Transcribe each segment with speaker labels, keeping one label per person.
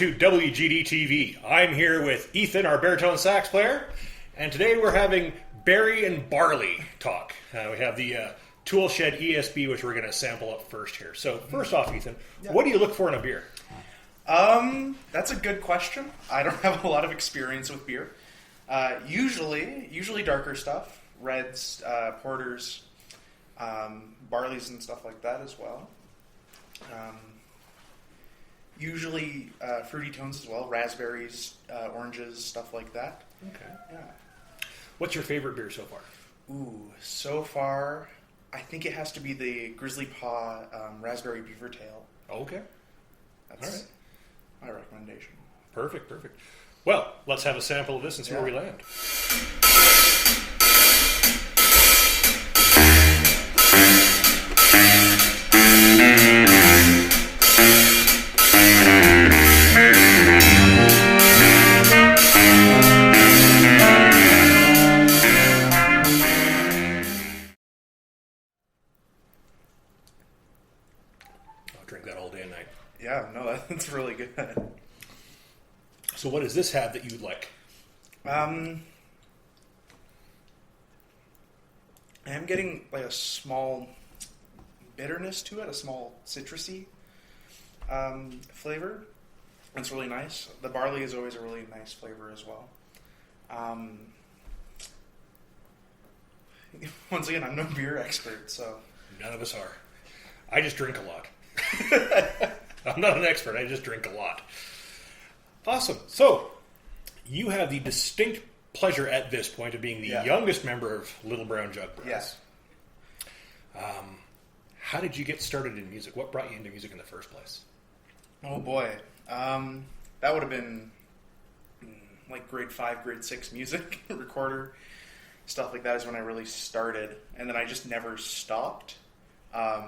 Speaker 1: to WGD TV. I'm here with Ethan, our baritone sax player, and today we're having Berry and Barley talk. We have the Toolshed ESB, which we're going to sample up first here. So first off, Ethan, what do you look for in a beer?
Speaker 2: That's a good question. I don't have a lot of experience with beer. Usually darker stuff, reds, porters, barleys and stuff like that as well. Usually fruity tones as well, raspberries, oranges, stuff like that.
Speaker 1: Okay.
Speaker 2: Yeah.
Speaker 1: What's your favorite beer so far?
Speaker 2: Ooh, so far, I think it has to be the Grizzly Paw Raspberry Beaver Tail.
Speaker 1: Okay.
Speaker 2: That's my recommendation.
Speaker 1: Perfect. Well, let's have a sample of this and see where we land. I'll drink that all day and night.
Speaker 2: Yeah, no, that's really good.
Speaker 1: So what does this have that you'd like?
Speaker 2: I am getting like a small bitterness to it, a small citrusy flavor. It's really nice. The barley is always a really nice flavor as well. Once again, I'm no beer expert, so...
Speaker 1: None of us are. I just drink a lot. I'm not an expert, I just drink a lot. Awesome. So, you have the distinct pleasure at this point of being the youngest member of Little Brown Jug Bros.
Speaker 2: Yes.
Speaker 1: How did you get started in music? What brought you into music in the first place?
Speaker 2: Oh boy. That would have been like grade 5, grade 6 music, recorder, stuff like that is when I really started. And then I just never stopped. I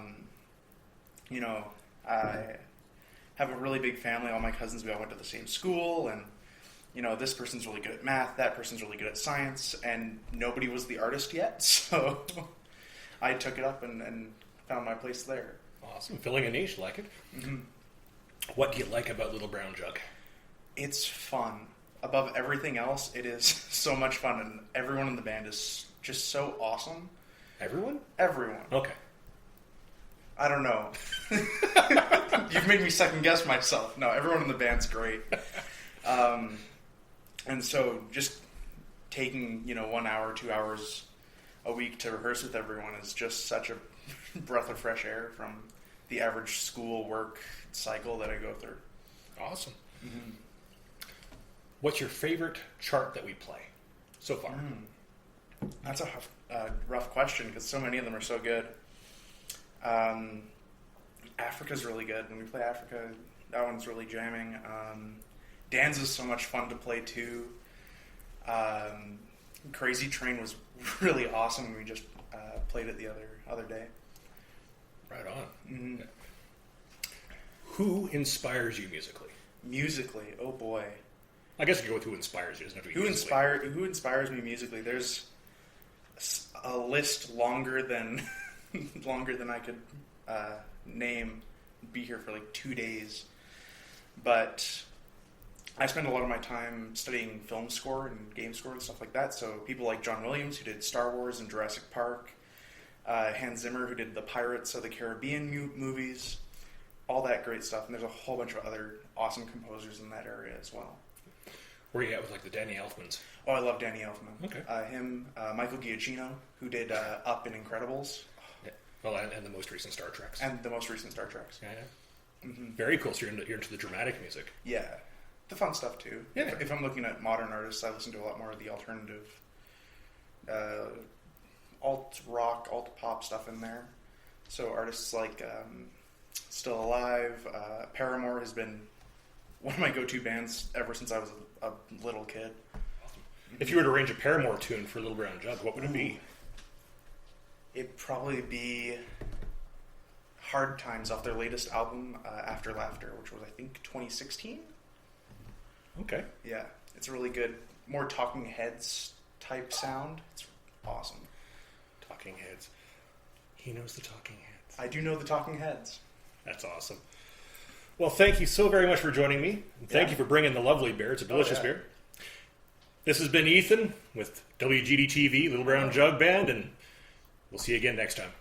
Speaker 2: have a really big family. All my cousins, we all went to the same school, and this person's really good at math, that person's really good at science, and nobody was the artist yet, so I took it up and found my place there.
Speaker 1: Awesome. Filling a niche, like it.
Speaker 2: Mm-hmm.
Speaker 1: What do you like about Little Brown Jug?
Speaker 2: It's fun. Above everything else, it is so much fun, and everyone in the band is just so awesome.
Speaker 1: Everyone?
Speaker 2: Everyone.
Speaker 1: Okay.
Speaker 2: I don't know. You've made me second guess myself. No, everyone in the band's great. And so just taking, 1 hour, 2 hours a week to rehearse with everyone is just such a breath of fresh air from the average school work cycle that I go through.
Speaker 1: Awesome.
Speaker 2: Mm-hmm.
Speaker 1: What's your favorite chart that we play so far?
Speaker 2: That's a rough question because so many of them are so good. Africa's really good. When we play Africa, that one's really jamming. Dan's is so much fun to play too. Crazy Train was really awesome when we just played it the other day.
Speaker 1: Right on.
Speaker 2: Mm-hmm.
Speaker 1: Yeah. Who inspires you musically?
Speaker 2: Musically, oh boy.
Speaker 1: I guess you go with who inspires you.
Speaker 2: Who inspires me musically? There's a list longer than I could name. Be here for like 2 days, but I spend a lot of my time studying film score and game score and stuff like that. So people like John Williams, who did Star Wars and Jurassic Park, Hans Zimmer, who did the Pirates of the Caribbean movies, all that great stuff. And there's a whole bunch of other awesome composers in that area as well.
Speaker 1: Where are you at with like the Danny Elfmans?
Speaker 2: Oh, I love Danny Elfman.
Speaker 1: Okay.
Speaker 2: Him, Michael Giacchino, who did Up and Incredibles.
Speaker 1: Yeah. Well, and the most recent Star Treks.
Speaker 2: Yeah. Mm-hmm.
Speaker 1: Very cool. So you're into the dramatic music.
Speaker 2: Yeah. The fun stuff, too.
Speaker 1: Yeah.
Speaker 2: If I'm looking at modern artists, I listen to a lot more of the alternative alt-rock, alt-pop stuff in there. So artists like Still Alive, Paramore has been one of my go-to bands ever since I was a little kid.
Speaker 1: Awesome. If you were to arrange a Paramore tune for Little Brown Jug, what would it be?
Speaker 2: It'd probably be Hard Times off their latest album, After Laughter, which was, I think, 2016?
Speaker 1: Okay.
Speaker 2: Yeah, it's a really good, more Talking Heads type sound. It's awesome.
Speaker 1: Talking Heads. He knows the Talking Heads.
Speaker 2: I do know the Talking Heads.
Speaker 1: That's awesome. Well, thank you so very much for joining me. And thank
Speaker 2: Yeah.
Speaker 1: you for bringing the lovely beer. It's a delicious
Speaker 2: yeah.
Speaker 1: beer. This has been Ethan with WGD TV, Little Brown Jug Band, and we'll see you again next time.